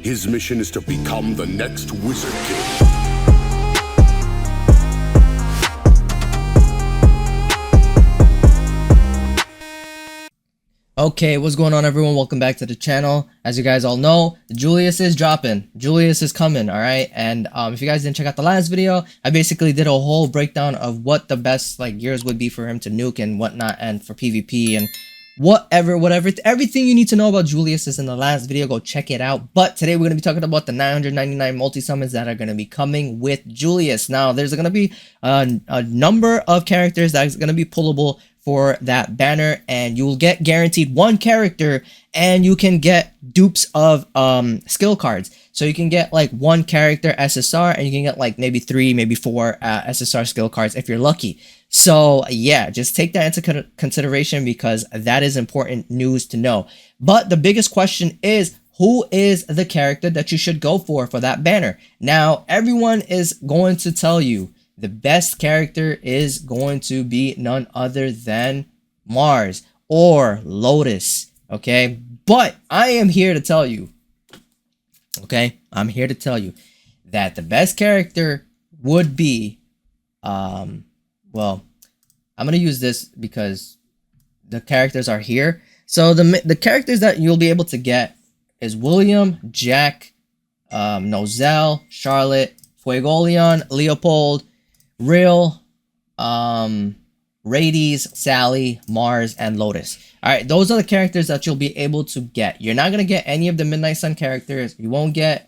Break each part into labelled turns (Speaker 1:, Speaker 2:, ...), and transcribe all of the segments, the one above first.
Speaker 1: His mission is to become the next Wizard King.
Speaker 2: Okay, what's going on everyone? Welcome back to the channel. As you guys all know, Julius is dropping. Julius is coming, alright? And if you guys didn't check out the last video, I basically did a whole breakdown of what the best gears would be for him to nuke and whatnot, and for PvP and whatever, everything you need to know about Julius is in the last video. Go check it out. But today we're going to be talking about the 999 multi-summons that are going to be coming with Julius. Now, there's going to be a number of characters that's going to be pullable for that banner, and you'll get guaranteed one character, and you can get dupes of skill cards. So you can get like one character SSR, and you can get like maybe 3, maybe 4 SSR skill cards if you're lucky. So yeah, just take that into consideration because that is important news to know. But the biggest question is, who is the character that you should go for that banner? Now, everyone is going to tell you the best character is going to be none other than Mars or Lotus, okay? But I am here to tell you, okay? I'm here to tell you that the best character would be, well, I'm going to use this because the characters are here. So the characters that you'll be able to get is William, Jack, Nozel, Charlotte, Fuegoleon, Leopold, Real, Rades, Sally, Mars, and Lotus. Alright, those are the characters that you'll be able to get. You're not going to get any of the Midnight Sun characters. You won't get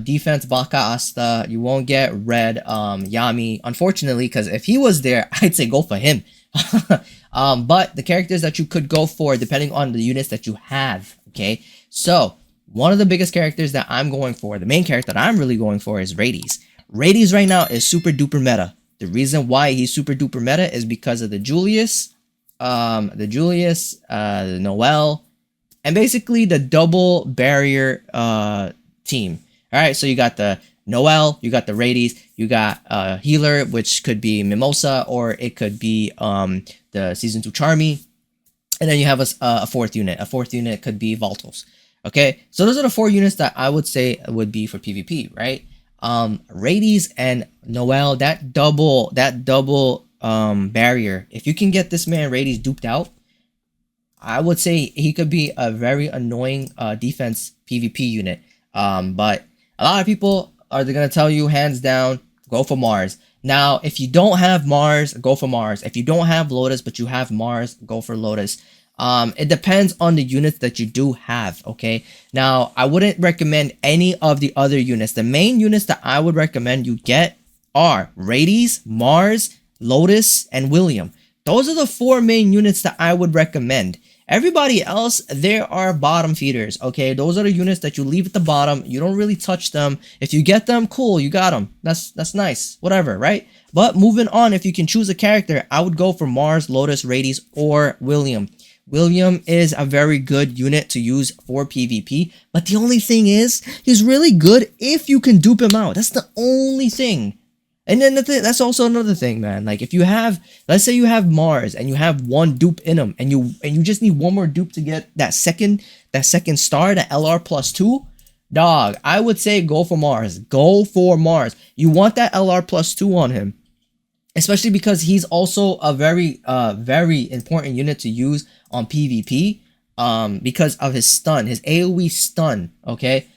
Speaker 2: defense Baka Asta. You won't get red Yami, unfortunately, because if he was there, I'd say go for him. But the characters that you could go for, depending on the units that you have, okay? So, one of the biggest characters that I'm going for, the main character that I'm really going for, is Rades. Rades right now is super duper meta. The reason why he's super duper meta is because of the Julius, the Noel, and basically the double barrier team. Alright, so you got the Noel, you got the Rades, you got healer, which could be Mimosa, or it could be the Season 2 Charmy, and then you have a fourth unit. A fourth unit could be Voltos. Okay, so those are the 4 units that I would say would be for PvP, right? Rades and Noel, that double barrier, if you can get this man Rades duped out, I would say he could be a very annoying defense PvP unit. But a lot of people are going to tell you hands down, go for Mars. Now, if you don't have Mars, go for Mars. If you don't have Lotus, but you have Mars, go for Lotus. It depends on the units that you do have, okay? Now, I wouldn't recommend any of the other units. The main units that I would recommend you get are Rades, Mars, Lotus, and William. Those are the 4 main units that I would recommend. Everybody else, there are bottom feeders, okay? Those are the units that you leave at the bottom. You don't really touch them. If you get them, cool, you got them. That's nice, whatever, right? But moving on, if you can choose a character, I would go for Mars, Lotus, Rades, or William. William is a very good unit to use for PvP, but the only thing is, he's really good if you can dupe him out. That's the only thing. And then that's also another thing, man. Like, if you have, let's say you have Mars and you have 1 dupe in him, and you just need 1 more dupe to get that second star, that LR +2, dog, I would say go for Mars. Go for Mars. You want that LR +2 on him, especially because he's also a very important unit to use on PvP, because of his stun, his AoE stun, okay?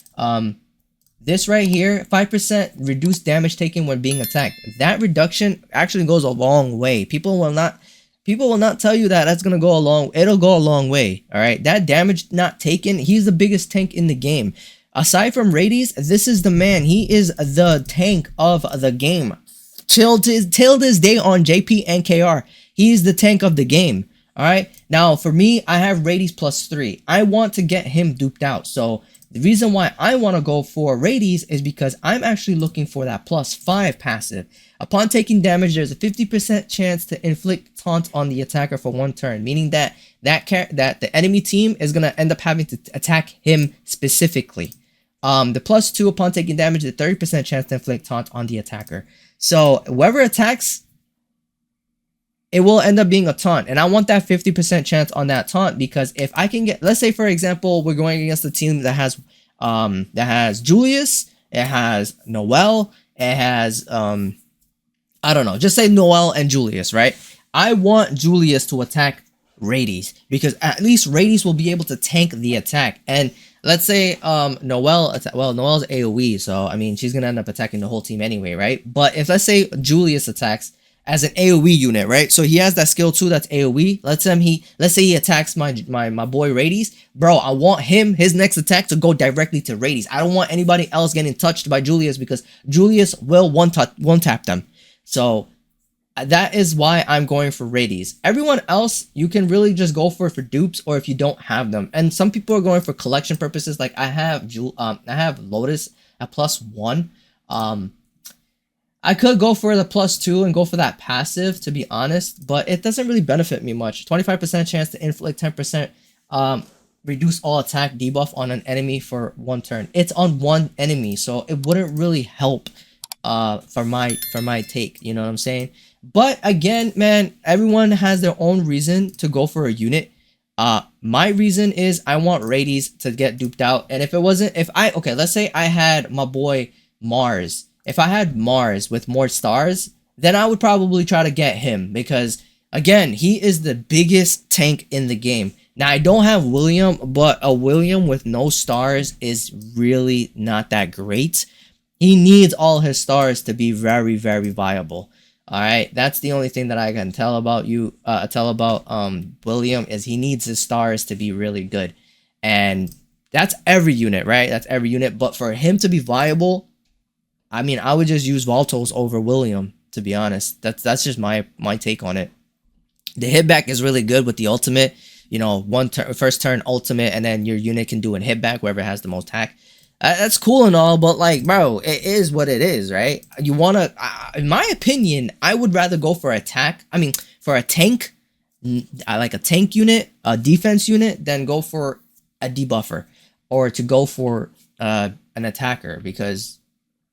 Speaker 2: This right here, 5% reduced damage taken when being attacked. That reduction actually goes a long way. People will not tell you that that's gonna go it'll go a long way, alright? That damage not taken, he's the biggest tank in the game. Aside from Rades, this is the man. He is the tank of the game. Till this day on JP and KR, he's the tank of the game. Alright, now for me, I have Rades +3. I want to get him duped out. So the reason why I want to go for Rades is because I'm actually looking for that +5 passive. Upon taking damage, there's a 50% chance to inflict taunt on the attacker for 1 turn, meaning that the enemy team is going to end up having to attack him specifically. The +2 upon taking damage, the 30% chance to inflict taunt on the attacker. So whoever attacks it will end up being a taunt. And I want that 50% chance on that taunt, because if I can get, let's say for example, we're going against a team that has Julius, it has Noel, it has I don't know, just say Noel and Julius, right? I want Julius to attack Radies, because at least Radies will be able to tank the attack. And let's say Noel's AoE, so I mean she's gonna end up attacking the whole team anyway, right? But if let's say Julius attacks as an AoE unit, right? So he has that skill too, that's AoE. Let's say he attacks my boy Radies. Bro, I want his next attack to go directly to Radies. I don't want anybody else getting touched by Julius, because Julius will one tap them. So that is why I'm going for Radies. Everyone else, you can really just go for dupes, or if you don't have them. And some people are going for collection purposes. Like I have Lotus at +1. I could go for the +2 and go for that passive, to be honest, but it doesn't really benefit me much. 25% chance to inflict 10% reduce all attack debuff on an enemy for 1 turn. It's on 1 enemy, so it wouldn't really help for my take, you know what I'm saying? But again, man, everyone has their own reason to go for a unit. My reason is I want Radies to get duped out. And let's say I had my boy Mars. If I had Mars with more stars, then I would probably try to get him, because again, he is the biggest tank in the game. Now I don't have William, but a William with no stars is really not that great. He needs all his stars to be very, very viable. All right, that's the only thing that I can tell about William, is he needs his stars to be really good. And that's every unit, right? That's every unit. But for him to be viable, I mean, I would just use Voltos over William, to be honest. That's just my take on it. The hitback is really good with the ultimate. You know, first turn ultimate, and then your unit can do a hitback wherever has the most hack. That's cool and all, but like, bro, it is what it is, right? You want to, in my opinion, I would rather go for for a tank. I like a tank unit, a defense unit, than go for a debuffer, or to go for an attacker, because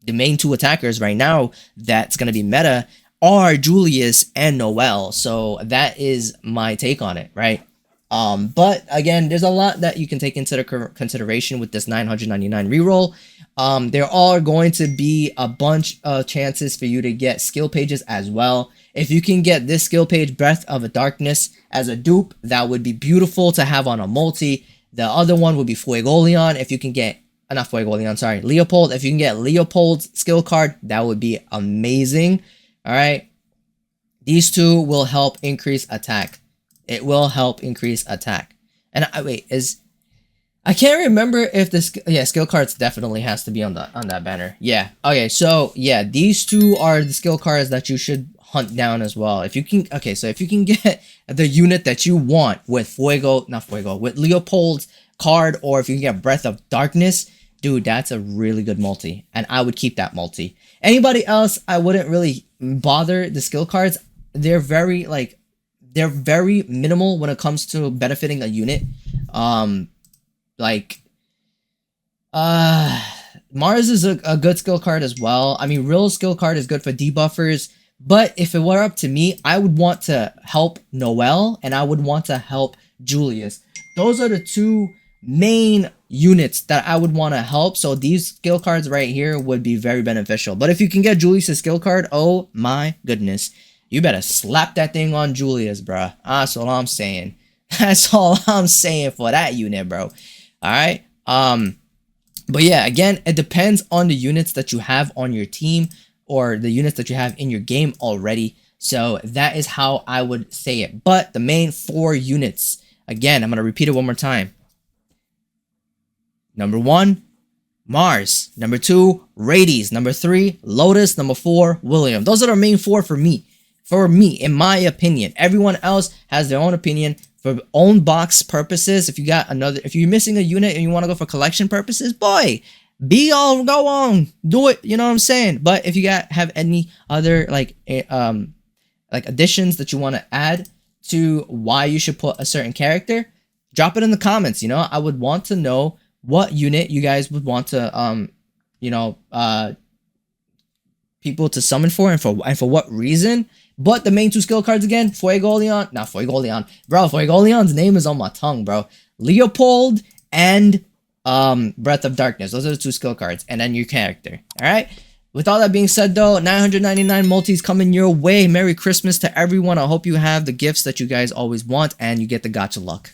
Speaker 2: the main 2 attackers right now that's going to be meta are Julius and Noel. So that is my take on it, right? But again, there's a lot that you can take into consideration with this 999 reroll. There are going to be a bunch of chances for you to get skill pages as well. If you can get this skill page, Breath of a Darkness, as a dupe, that would be beautiful to have on a multi. The other one would be Fuegoleon. If you can get, not Fuegoleon, sorry, Leopold. If you can get Leopold's skill card, that would be amazing. All right. These 2 will help increase attack. It will help increase attack. And I can't remember if skill cards definitely has to be on that banner. Yeah. Okay. So yeah, these 2 are the skill cards that you should hunt down as well. If you can, so if you can get the unit that you want with with Leopold's card, or if you can get Breath of Darkness, dude, that's a really good multi, and I would keep that multi. Anybody else, I wouldn't really bother. The skill cards, they're very minimal when it comes to benefiting a unit. Mars is a good skill card as well. I mean, real skill card is good for debuffers, but if it were up to me, I would want to help Noel, and I would want to help Julius. Those are the 2 main units that I would want to help. So these skill cards right here would be very beneficial. But if you can get Julius' skill card, oh my goodness, you better slap that thing on Julius, bruh. That's all I'm saying. That's all I'm saying for that unit, bro. All right. But yeah, again, it depends on the units that you have on your team, or the units that you have in your game already. So that is how I would say it. But the main 4 units, again, I'm going to repeat it one more time. Number 1, Mars. Number 2, Radies. Number 3, Lotus. Number 4, William. Those are the main 4 for me. For me, in my opinion. Everyone else has their own opinion. For own box purposes, if you're missing a unit and you want to go for collection purposes, boy, go on, do it. You know what I'm saying? But if you have any other like additions that you want to add to why you should put a certain character, drop it in the comments. You know, I would want to know what unit you guys would want to people to summon for, and for what reason. But the main 2 skill cards again, Fuego Leon, not Fuego Leon, bro. Fuego Leon's name is on my tongue, bro. Leopold and Breath of Darkness. Those are the 2 skill cards, and then your character. All right. With all that being said, though, 999 multis coming your way. Merry Christmas to everyone. I hope you have the gifts that you guys always want, and you get the gacha luck.